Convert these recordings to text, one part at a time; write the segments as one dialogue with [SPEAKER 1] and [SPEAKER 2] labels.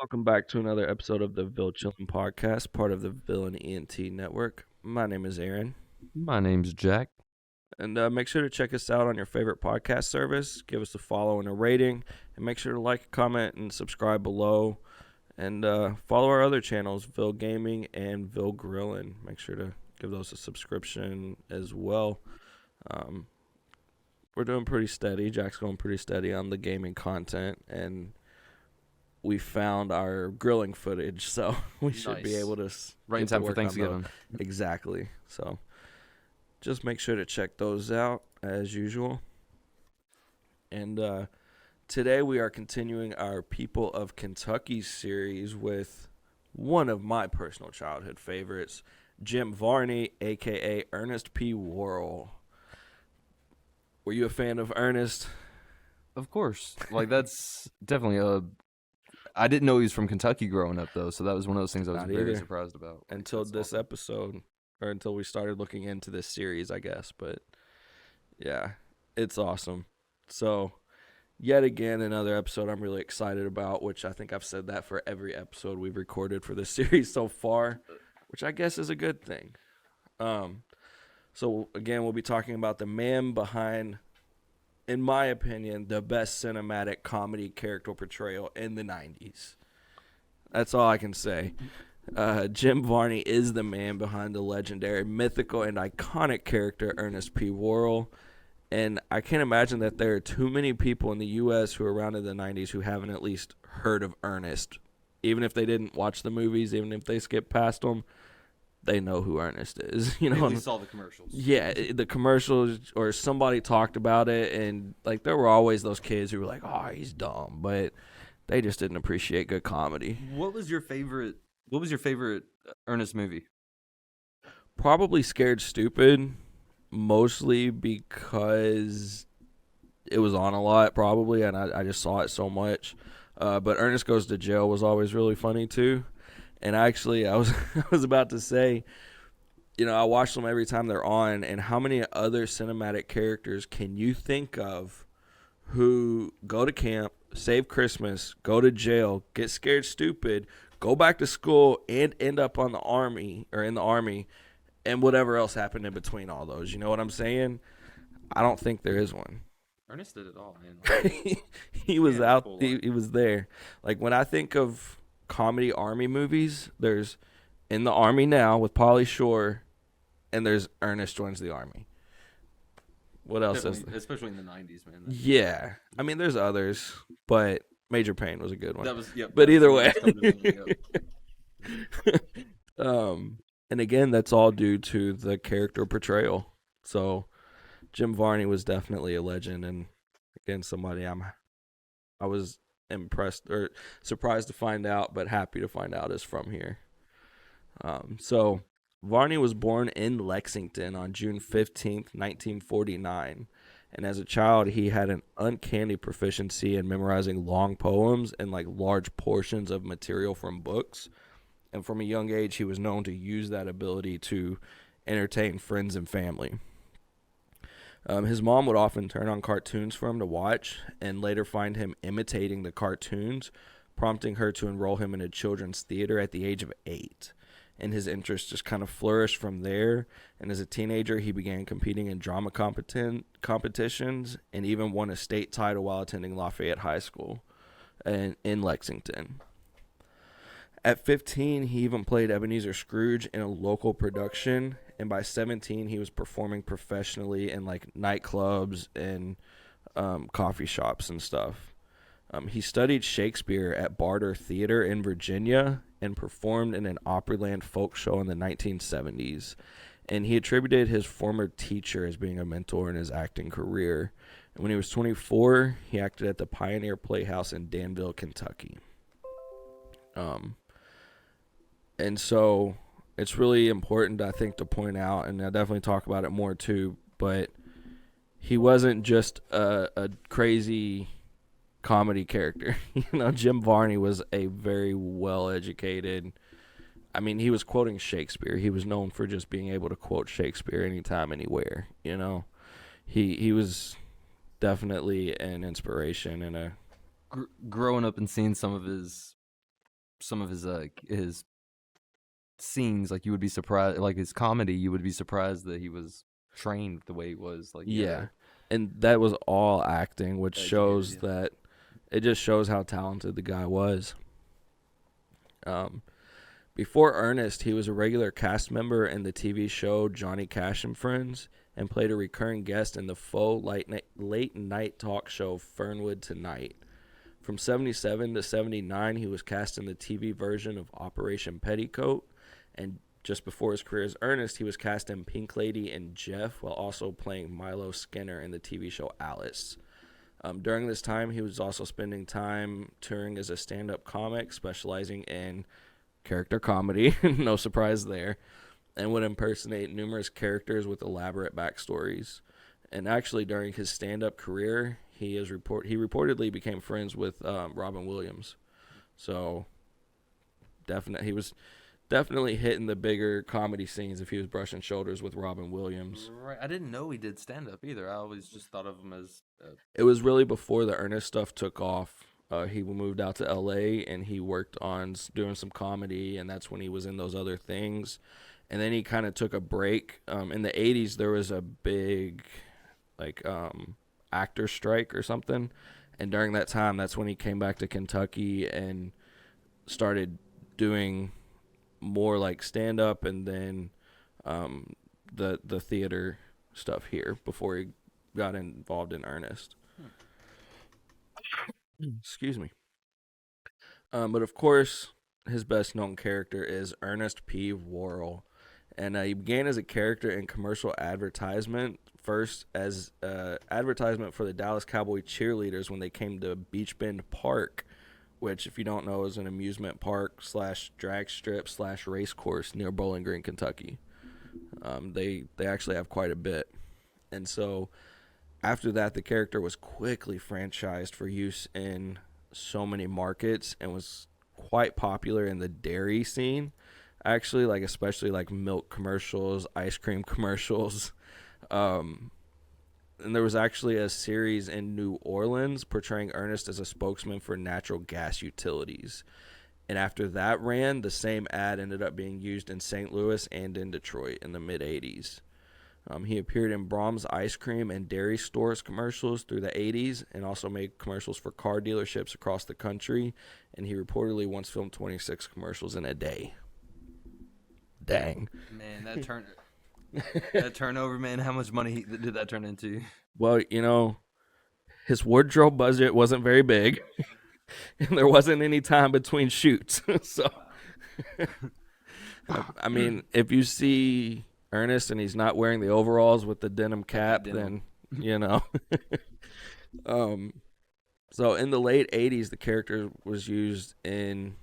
[SPEAKER 1] Welcome back to another episode of the Ville Chillin' Podcast, part of the Villain ENT Network. My name is Aaron,
[SPEAKER 2] My name's Jack.
[SPEAKER 1] and make sure to check us out on your favorite podcast service. Give us a follow and a rating, and make sure to like, comment, and subscribe below. And follow our other channels, Ville Gaming and Ville Grillin'. Make sure to give those a subscription as well. Um, we're doing pretty steady. Jack's going pretty steady on the gaming content, and we found our grilling footage, so we should be
[SPEAKER 2] Nice.
[SPEAKER 1] able to
[SPEAKER 2] Right in
[SPEAKER 1] get to
[SPEAKER 2] time for
[SPEAKER 1] work on
[SPEAKER 2] Thanksgiving.
[SPEAKER 1] those. Exactly. So just make sure to check those out as usual. And today we are continuing our People of Kentucky series with one of my personal childhood favorites, Jim Varney, aka Ernest P Worrell. Were you a fan of Ernest?
[SPEAKER 2] Of course. Like, that's definitely a. I didn't know he was from Kentucky growing up, though, so that was one of those things I was
[SPEAKER 1] Not
[SPEAKER 2] very
[SPEAKER 1] either.
[SPEAKER 2] surprised about.
[SPEAKER 1] Until
[SPEAKER 2] That's
[SPEAKER 1] this
[SPEAKER 2] awesome.
[SPEAKER 1] episode, or until we started looking into this series, I guess. But yeah, it's awesome. So, yet again, another episode I'm really excited about, which I think I've said that for every episode we've recorded for this series so far, which I guess is a good thing. So, again, we'll be talking about the man behind, in my opinion, the best cinematic comedy character portrayal in the 90s. That's all I can say. Jim Varney is the man behind the legendary, mythical, and iconic character Ernest P Worrell. And I can't imagine that there are too many people in the U.S. who are around in the 90s who haven't at least heard of Ernest. Even if they didn't watch the movies, even if they skipped past them, they know who Ernest is. You know,
[SPEAKER 2] At least saw the commercials.
[SPEAKER 1] yeah, the commercials or somebody talked about it, and like there were always those kids who were like, "Oh, he's dumb," but they just didn't appreciate good comedy.
[SPEAKER 2] What was your favorite? What was your favorite Ernest movie?
[SPEAKER 1] Probably Scared Stupid, mostly because it was on a lot, probably, and I just saw it so much. But Ernest Goes to Jail was always really funny too. And actually, I was I was about to say, I watch them every time they're on. And how many other cinematic characters can you think of who go to camp, save Christmas, go to jail, get scared stupid, go back to school, and end up on the army or in the army, and whatever else happened in between all those? You know what I'm saying? I don't think there is one.
[SPEAKER 2] Ernest did it all, man.
[SPEAKER 1] He was
[SPEAKER 2] Yeah,
[SPEAKER 1] out.
[SPEAKER 2] cool
[SPEAKER 1] He was there. Like when I think of comedy army movies, there's In the Army Now with Pauly Shore, and there's Ernest Joins the Army. What else is there?
[SPEAKER 2] Especially in the '90s, man.
[SPEAKER 1] Yeah, I mean there's others, but Major Payne was a good one.
[SPEAKER 2] That was
[SPEAKER 1] But
[SPEAKER 2] that was
[SPEAKER 1] either
[SPEAKER 2] the one
[SPEAKER 1] way,
[SPEAKER 2] that's coming to mind, yep.
[SPEAKER 1] and again, that's all due to the character portrayal. So Jim Varney was definitely a legend, and again, somebody I was impressed or surprised to find out, but happy to find out is from here. So Varney was born in Lexington on June 15th, 1949. And as a child, he had an uncanny proficiency in memorizing long poems and like large portions of material from books. And from a young age, he was known to use that ability to entertain friends and family. His mom would often turn on cartoons for him to watch and later find him imitating the cartoons, prompting her to enroll him in a children's theater at the age of 8. And his interest just kind of flourished from there. And as a teenager, he began competing in drama competitions and even won a state title while attending Lafayette High School in Lexington. At 15, he even played Ebenezer Scrooge in a local production, and by 17, he was performing professionally in like nightclubs and coffee shops and stuff. He studied Shakespeare at Barter Theater in Virginia and performed in an Opryland folk show in the 1970s. And he attributed his former teacher as being a mentor in his acting career. And when he was 24, he acted at the Pioneer Playhouse in Danville, Kentucky. And so it's really important, I think, to point out, and I'll definitely talk about it more too, but he wasn't just a crazy comedy character. Jim Varney was a very well-educated, I mean, he was quoting Shakespeare. He was known for just being able to quote Shakespeare anytime, anywhere, He was definitely an inspiration and a...
[SPEAKER 2] Growing up and seeing some of his some of his scenes, like you would be surprised, like his comedy, you would be surprised that he was trained the way he was. Like,
[SPEAKER 1] Yeah. And that was all acting, which shows
[SPEAKER 2] educated,
[SPEAKER 1] that it just shows how talented the guy was. Before Ernest, he was a regular cast member in the TV show Johnny Cash and Friends and played a recurring guest in the faux late night talk show Fernwood Tonight. From 77 to 79, he was cast in the TV version of Operation Petticoat, and just before his career as Ernest, he was cast in Pink Lady and Jeff while also playing Milo Skinner in the TV show Alice. During this time, he was also spending time touring as a stand-up comic, specializing in character comedy, no surprise there, and would impersonate numerous characters with elaborate backstories. And actually, during his stand-up career, he reportedly became friends with Robin Williams. So, he was definitely hitting the bigger comedy scenes if he was brushing shoulders with Robin Williams.
[SPEAKER 2] Right. I didn't know he did stand up either. I always just thought of him as.
[SPEAKER 1] It was really before the Ernest stuff took off. He moved out to LA and he worked on doing some comedy, and that's when he was in those other things. And then he kind of took a break. In the 80s, there was a big actor strike or something. And during that time, that's when he came back to Kentucky and started doing more like stand up and then the theater stuff here before he got involved in Ernest. Excuse me. But of course, his best known character is Ernest P Worrell, and he began as a character in commercial advertisement. First, as advertisement for the Dallas Cowboy cheerleaders when they came to Beach Bend Park, which, if you don't know, is an amusement park / drag strip / race course near Bowling Green, Kentucky. They actually have quite a bit. And so after that, the character was quickly franchised for use in so many markets and was quite popular in the dairy scene. Actually, especially milk commercials, ice cream commercials. And there was actually a series in New Orleans portraying Ernest as a spokesman for natural gas utilities. And after that ran, the same ad ended up being used in St. Louis and in Detroit in the mid-'80s. He appeared in Brahms ice cream and dairy stores commercials through the 80s and also made commercials for car dealerships across the country. And he reportedly once filmed 26 commercials in a day. Dang.
[SPEAKER 2] Man, that turnover, man, how much money did that turn into?
[SPEAKER 1] Well, his wardrobe budget wasn't very big. And there wasn't any time between shoots. So, I mean, if you see Ernest and he's not wearing the overalls with the denim cap, then, So in the late 80s, the character was used in,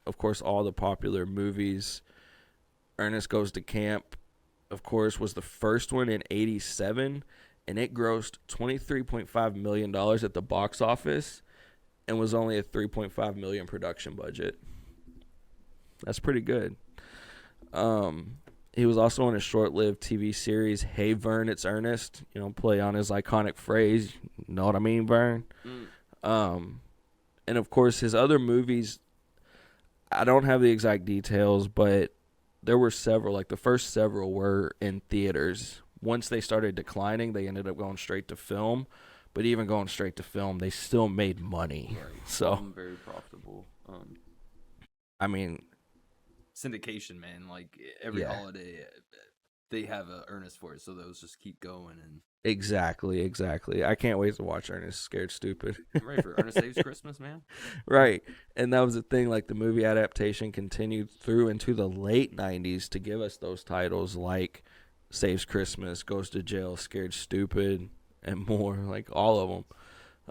[SPEAKER 1] of course, all the popular movies. Ernest Goes to Camp, of course, was the first one in 87, and it grossed $23.5 million at the box office and was only a $3.5 million production budget. That's pretty good. He was also in a short-lived TV series, Hey Vern, It's Ernest. Play on his iconic phrase, you know what I mean, Vern? And of course, his other movies, I don't have the exact details, but there were several. The first several were in theaters. Once they started declining, they ended up going straight to film. But even going straight to film, they still made money.
[SPEAKER 2] Right.
[SPEAKER 1] So
[SPEAKER 2] Very profitable.
[SPEAKER 1] I mean,
[SPEAKER 2] syndication, man. Every holiday, they have a Ernest for it, so those just keep going. And
[SPEAKER 1] exactly. I can't wait to watch Ernest Scared Stupid.
[SPEAKER 2] I'm ready for Ernest Saves Christmas, man.
[SPEAKER 1] Right, and that was the thing. The movie adaptation continued through into the late '90s to give us those titles like Saves Christmas, Goes to Jail, Scared Stupid, and more. All of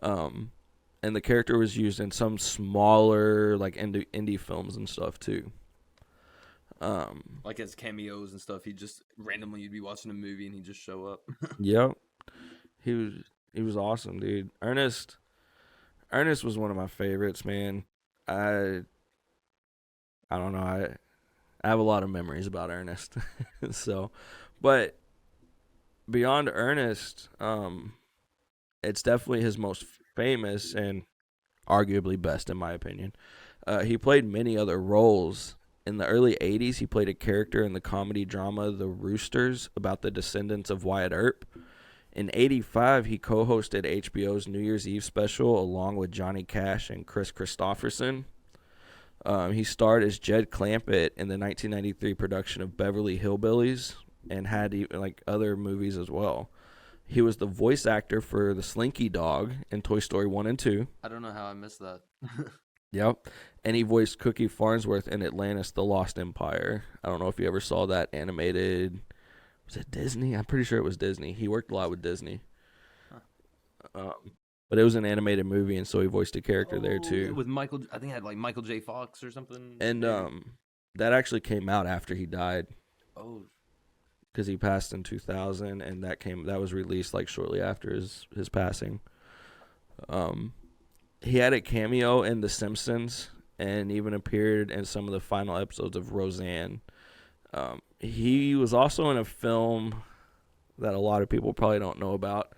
[SPEAKER 1] them. And the character was used in some smaller indie films and stuff too.
[SPEAKER 2] As cameos and stuff, he just randomly, you'd be watching a movie and he'd just show up.
[SPEAKER 1] Yep, he was awesome, dude. Ernest was one of my favorites, man. I don't know, I have a lot of memories about Ernest. So, but beyond Ernest, it's definitely his most famous and arguably best, in my opinion. He played many other roles. In the early 80s, he played a character in the comedy drama The Roosters about the descendants of Wyatt Earp. In 85, he co-hosted HBO's New Year's Eve special along with Johnny Cash and Chris Christopherson. He starred as Jed Clampett in the 1993 production of Beverly Hillbillies and had even, like, other movies as well. He was the voice actor for the Slinky Dog in Toy Story 1 and 2.
[SPEAKER 2] I don't know how I missed that.
[SPEAKER 1] Yep. And he voiced Cookie Farnsworth in Atlantis, The Lost Empire. I don't know if you ever saw that animated. Was it Disney? I'm pretty sure it was Disney. He worked a lot with Disney. But it was an animated movie, and so he voiced a character there too.
[SPEAKER 2] With Michael, I think it had like Michael J. Fox or something.
[SPEAKER 1] And that actually came out after he died.
[SPEAKER 2] Oh.
[SPEAKER 1] Because he passed in 2000, and that was released like shortly after his passing. He had a cameo in The Simpsons and even appeared in some of the final episodes of Roseanne. He was also in a film that a lot of people probably don't know about.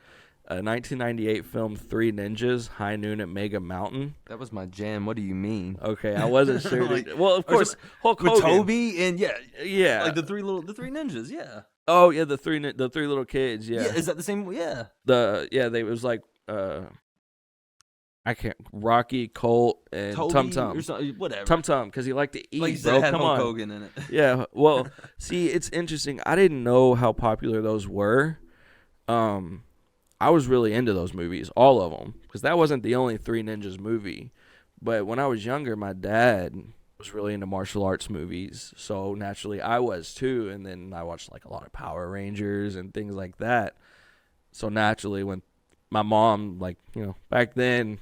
[SPEAKER 1] A 1998 film, Three Ninjas, High Noon at Mega Mountain.
[SPEAKER 2] That was my jam. What do you mean?
[SPEAKER 1] Okay, I wasn't sure.
[SPEAKER 2] Like,
[SPEAKER 1] well, of course, Hulk Hogan.
[SPEAKER 2] With Toby and
[SPEAKER 1] yeah,
[SPEAKER 2] like the three ninjas. Yeah.
[SPEAKER 1] Oh yeah, the three little kids. Yeah.
[SPEAKER 2] Is that the same? Yeah.
[SPEAKER 1] They was like I can't Rocky, Colt, and Tum Tum.
[SPEAKER 2] Whatever.
[SPEAKER 1] Tum Tum, because he liked to eat.
[SPEAKER 2] Like you said,
[SPEAKER 1] bro.
[SPEAKER 2] it had
[SPEAKER 1] Come
[SPEAKER 2] Hulk
[SPEAKER 1] on.
[SPEAKER 2] Hogan in it.
[SPEAKER 1] Yeah. Well, see, it's interesting. I didn't know how popular those were. I was really into those movies, all of them, because that wasn't the only Three Ninjas movie. But when I was younger, my dad was really into martial arts movies, so naturally I was too. And then I watched like a lot of Power Rangers and things like that. So naturally, when my mom, like, you know, back then,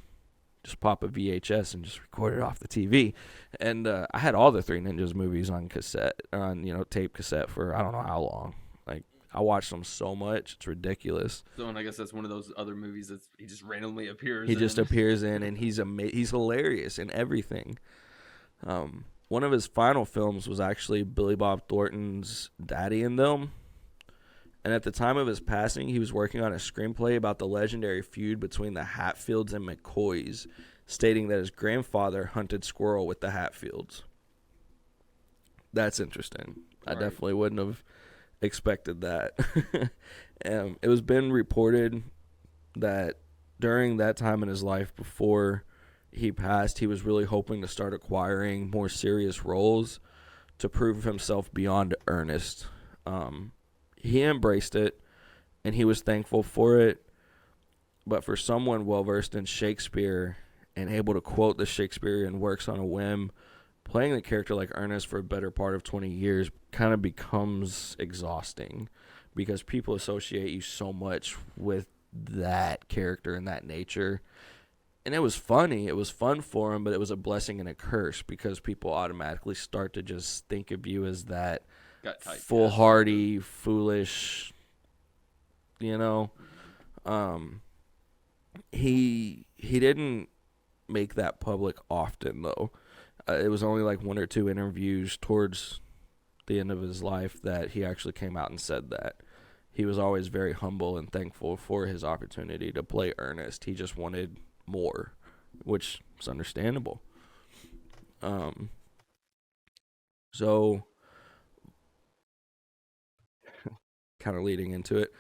[SPEAKER 1] just pop a VHS and just record it off the TV, and I had all the Three Ninjas movies on cassette, tape cassette for I don't know how long. Like, I watched them so much, it's ridiculous.
[SPEAKER 2] So, and I guess that's one of those other movies that he just randomly appears.
[SPEAKER 1] He just appears in, and he's hilarious in everything. One of his final films was actually Billy Bob Thornton's Daddy and Them. And at the time of his passing, he was working on a screenplay about the legendary feud between the Hatfields and McCoys, stating that his grandfather hunted squirrel with the Hatfields. That's interesting. Right. I definitely wouldn't have expected that. It was been reported that during that time in his life before he passed, he was really hoping to start acquiring more serious roles to prove himself beyond Ernest. He embraced it, and he was thankful for it. But for someone well-versed in Shakespeare and able to quote the Shakespearean works on a whim, playing the character like Ernest for a better part of 20 years kind of becomes exhausting because people associate you so much with that character and that nature. And it was funny. It was fun for him, but it was a blessing and a curse because people automatically start to just think of you as that foolhardy, foolish, you know. He didn't make that public often, though. It was only like one or two interviews towards the end of his life that he actually came out and said that. He was always very humble and thankful for his opportunity to play Ernest. He just wanted more, which is understandable. So, kind of leading into it,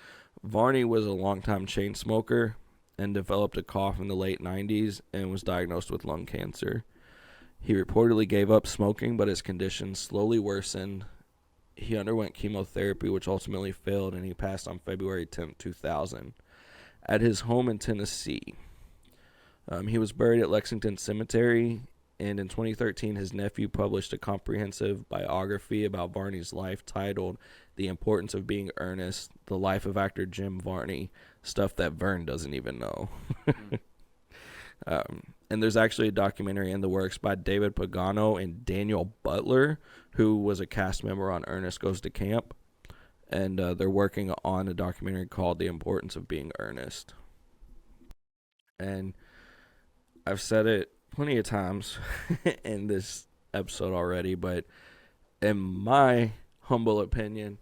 [SPEAKER 1] Varney was a longtime chain smoker and developed a cough in the late 90s and was diagnosed with lung cancer. He reportedly gave up smoking, but his condition slowly worsened. He underwent chemotherapy, which ultimately failed, and he passed on February 10th, 2000, at his home in Tennessee. He was buried at Lexington Cemetery, and in 2013, his nephew published a comprehensive biography about Varney's life titled The Importance of Being Ernest, The Life of Actor Jim Varney, stuff that Vern doesn't even know. And there's actually a documentary in the works by David Pagano and Daniel Butler, who was a cast member on Ernest Goes to Camp. And they're working on a documentary called The Importance of Being Ernest. And I've said it plenty of times in this episode already, but in my humble opinion,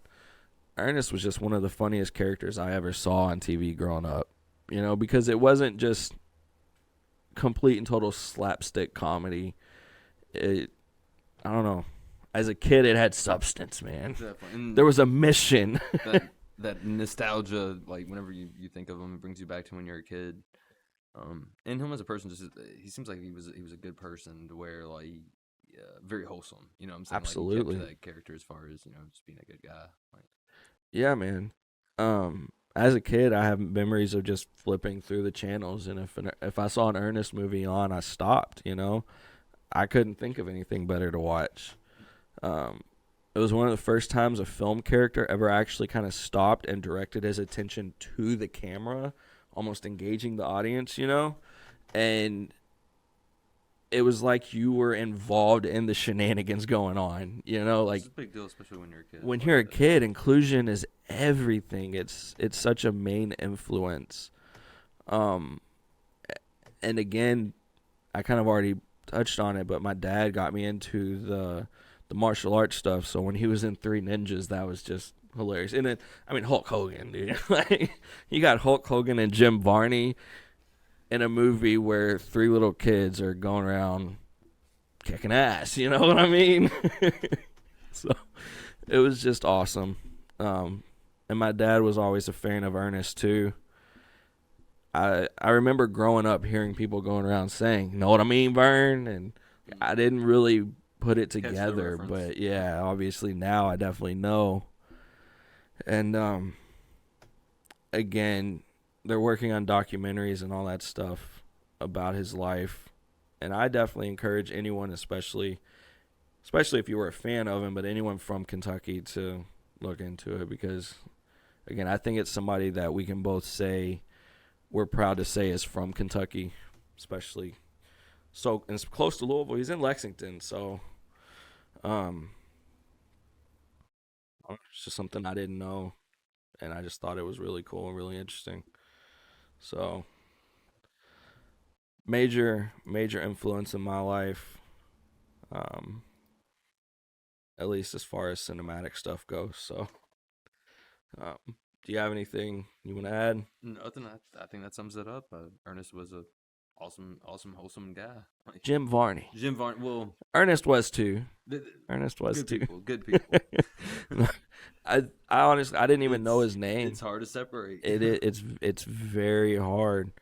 [SPEAKER 1] Ernest was just one of the funniest characters I ever saw on TV growing up. You know, because it wasn't just complete and total slapstick comedy. it, I don't know. As a kid, it had substance, man.
[SPEAKER 2] Definitely. And
[SPEAKER 1] There was a mission.
[SPEAKER 2] that nostalgia, like whenever you think of him, it brings you back to when you're a kid. And him as a person, just he seems like he was a good person to where like very wholesome. You know what I'm saying?
[SPEAKER 1] Absolutely.
[SPEAKER 2] Like he kept to that character as far as just being a good guy. Like,
[SPEAKER 1] Yeah, man. As a kid, I have memories of just flipping through the channels, and if I saw an Ernest movie on, I stopped. I couldn't think of anything better to watch. It was one of the first times a film character ever actually kind of stopped and directed his attention to the camera, almost engaging the audience, and it was like you were involved in the shenanigans going on, like
[SPEAKER 2] it's a big deal, especially when you're a kid.
[SPEAKER 1] when you're a kid, inclusion is everything. It's such a main influence. And again, I kind of already touched on it, but my dad got me into the martial arts stuff. So when he was in Three Ninjas, that was just hilarious. And then, Hulk Hogan, dude. Like, you got Hulk Hogan and Jim Varney in a movie where three little kids are going around kicking ass. You know what I mean? So it was just awesome. And my dad was always a fan of Ernest too. I remember growing up hearing people going around saying, "Know what I mean, Vern?" And I didn't really put it together, but yeah, obviously now I definitely know. And again, they're working on documentaries and all that stuff about his life, and I definitely encourage anyone, especially if you were a fan of him, but anyone from Kentucky to look into it, because again, I think it's somebody that we can both say we're proud to say is from Kentucky, especially so, and it's close to Louisville. He's in Lexington, so it's just something I didn't know, and I just thought it was really cool and really interesting. So major influence in my life, um, at least as far as cinematic stuff goes. So, do you have anything you want to add?
[SPEAKER 2] Nothing. I think that sums it up. Ernest was a awesome, wholesome guy. Like,
[SPEAKER 1] Jim Varney.
[SPEAKER 2] Jim Varney. Well,
[SPEAKER 1] Ernest was too. Ernest was
[SPEAKER 2] good
[SPEAKER 1] too.
[SPEAKER 2] people. Good people.
[SPEAKER 1] I honestly I didn't even know his name.
[SPEAKER 2] It's hard to separate.
[SPEAKER 1] It's very hard.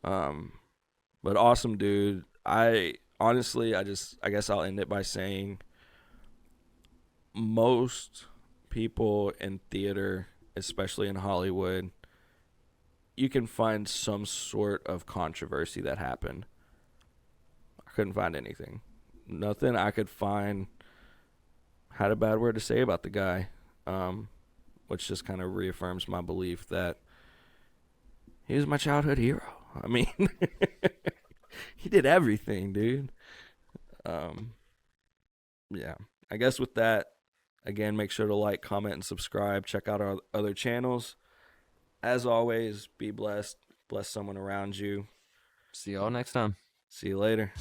[SPEAKER 1] But awesome dude. I honestly I guess I'll end it by saying most people in theater, especially in Hollywood, you can find some sort of controversy that happened. I couldn't find anything. Nothing I could find had a bad word to say about the guy, which just kind of reaffirms my belief that he was my childhood hero. I mean, he did everything, dude. Yeah. I guess with that, again, make sure to like, comment, and subscribe. Check out our other channels. As always, be blessed. Bless someone around you.
[SPEAKER 2] See y'all next time.
[SPEAKER 1] See you later.